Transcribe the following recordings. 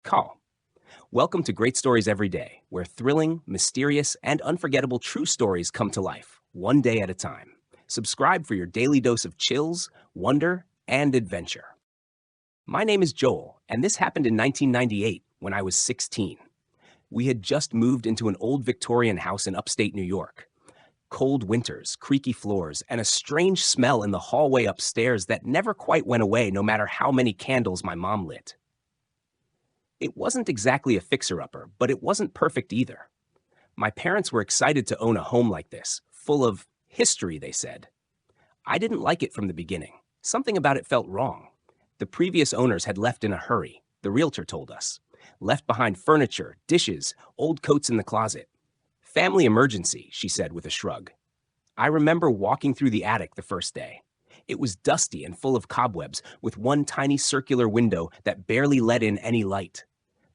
Call. Welcome to Great Stories Every Day, where thrilling, mysterious, and unforgettable true stories come to life, one day at a time. Subscribe for your daily dose of chills, wonder, and adventure. My name is Joel, and this happened in 1998 when I was 16. We had just moved into an old Victorian house in upstate New York. Cold winters, creaky floors, and a strange smell in the hallway upstairs that never quite went away no matter how many candles my mom lit. It wasn't exactly a fixer-upper, but it wasn't perfect either. My parents were excited to own a home like this, full of history, they said. I didn't like it from the beginning. Something about it felt wrong. The previous owners had left in a hurry, the realtor told us. Left behind furniture, dishes, old coats in the closet. Family emergency, she said with a shrug. I remember walking through the attic the first day. It was dusty and full of cobwebs, with one tiny circular window that barely let in any light.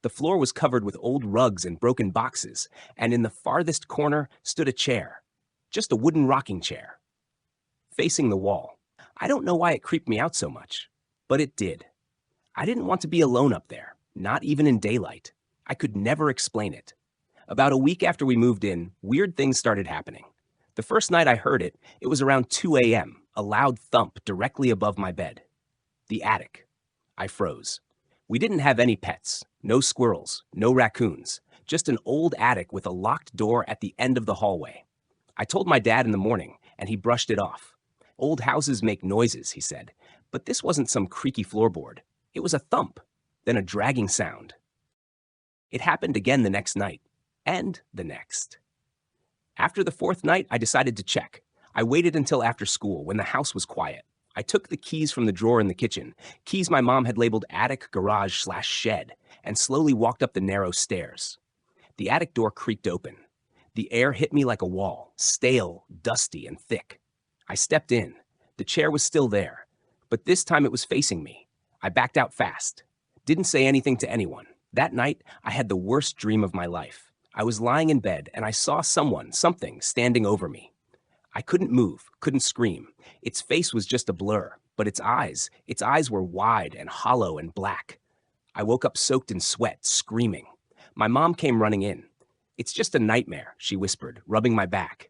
The floor was covered with old rugs and broken boxes, and in the farthest corner stood a chair. Just a wooden rocking chair. Facing the wall. I don't know why it creeped me out so much, but it did. I didn't want to be alone up there, not even in daylight. I could never explain it. About a week after we moved in, weird things started happening. The first night I heard it, it was around 2 a.m., a loud thump directly above my bed. The attic. I froze. We didn't have any pets, no squirrels, no raccoons, just an old attic with a locked door at the end of the hallway. I told my dad in the morning, and he brushed it off. Old houses make noises, he said, but this wasn't some creaky floorboard. It was a thump, then a dragging sound. It happened again the next night, and the next. After the fourth night, I decided to check. I waited until after school, when the house was quiet. I took the keys from the drawer in the kitchen, keys my mom had labeled attic, garage/shed, and slowly walked up the narrow stairs. The attic door creaked open. The air hit me like a wall, stale, dusty, and thick. I stepped in. The chair was still there, but this time it was facing me. I backed out fast. Didn't say anything to anyone. That night, I had the worst dream of my life. I was lying in bed, and I saw something, standing over me. I couldn't move, couldn't scream. Its face was just a blur, but its eyes were wide and hollow and black. I woke up soaked in sweat, screaming. My mom came running in. "It's just a nightmare," she whispered, rubbing my back.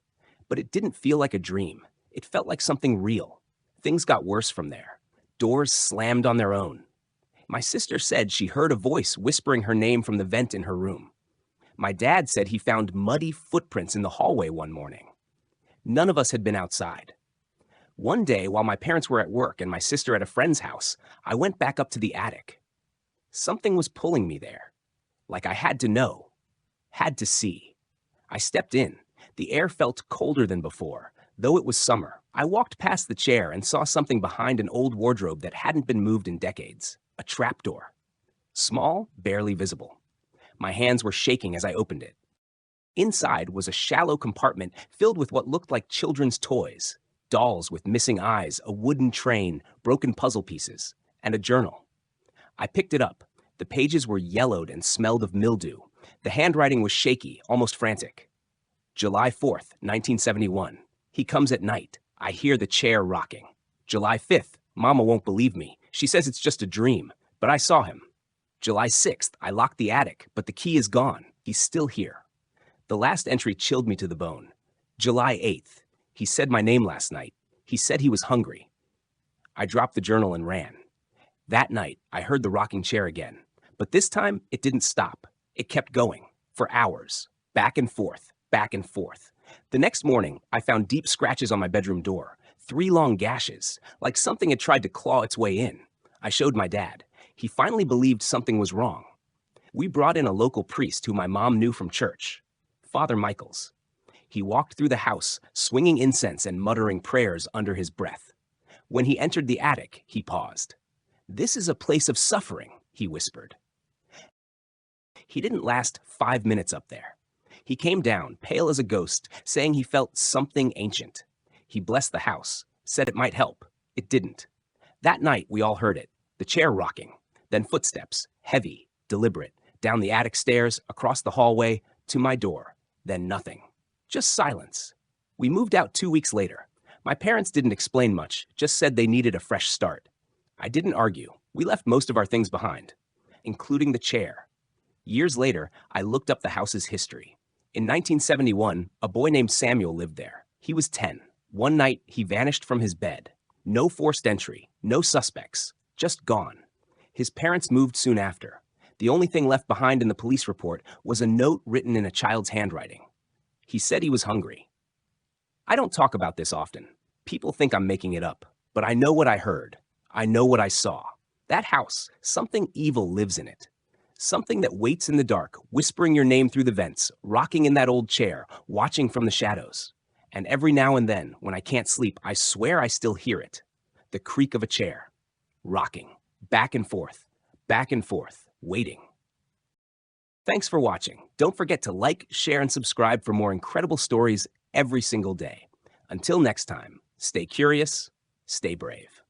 But it didn't feel like a dream. It felt like something real. Things got worse from there. Doors slammed on their own. My sister said she heard a voice whispering her name from the vent in her room. My dad said he found muddy footprints in the hallway one morning. None of us had been outside. One day, while my parents were at work and my sister at a friend's house, I went back up to the attic. Something was pulling me there. Like I had to know. Had to see. I stepped in. The air felt colder than before, though it was summer. I walked past the chair and saw something behind an old wardrobe that hadn't been moved in decades. A trapdoor. Small, barely visible. My hands were shaking as I opened it. Inside was a shallow compartment filled with what looked like children's toys. Dolls with missing eyes, a wooden train, broken puzzle pieces, and a journal. I picked it up. The pages were yellowed and smelled of mildew. The handwriting was shaky, almost frantic. July 4th, 1971. He comes at night. I hear the chair rocking. July 5th. Mama won't believe me. She says it's just a dream, but I saw him. July 6th. I locked the attic, but the key is gone. He's still here. The last entry chilled me to the bone. July 8th. He said my name last night. He said he was hungry. I dropped the journal and ran. That night, I heard the rocking chair again. But this time, it didn't stop. It kept going. For hours. Back and forth. Back and forth. The next morning, I found deep scratches on my bedroom door. 3 long gashes. Like something had tried to claw its way in. I showed my dad. He finally believed something was wrong. We brought in a local priest who my mom knew from church. Father Michaels. He walked through the house, swinging incense and muttering prayers under his breath. When he entered the attic, he paused. "This is a place of suffering," he whispered. He didn't last 5 minutes up there. He came down, pale as a ghost, saying he felt something ancient. He blessed the house, said it might help. It didn't. That night, we all heard it, the chair rocking, then footsteps, heavy, deliberate, down the attic stairs, across the hallway, to my door. Then nothing. Just silence. We moved out 2 weeks later. My parents didn't explain much, just said they needed a fresh start. I didn't argue. We left most of our things behind, including the chair. Years later, I looked up the house's history. In 1971, a boy named Samuel lived there. He was 10. One night, he vanished from his bed. No forced entry, no suspects, just gone. His parents moved soon after. The only thing left behind in the police report was a note written in a child's handwriting. He said he was hungry. I don't talk about this often. People think I'm making it up, but I know what I heard. I know what I saw. That house, something evil lives in it. Something that waits in the dark, whispering your name through the vents, rocking in that old chair, watching from the shadows. And every now and then, when I can't sleep, I swear I still hear it. The creak of a chair, rocking, back and forth, waiting. Thanks for watching. Don't forget to like, share, and subscribe for more incredible stories every single day. Until next time, stay curious, stay brave.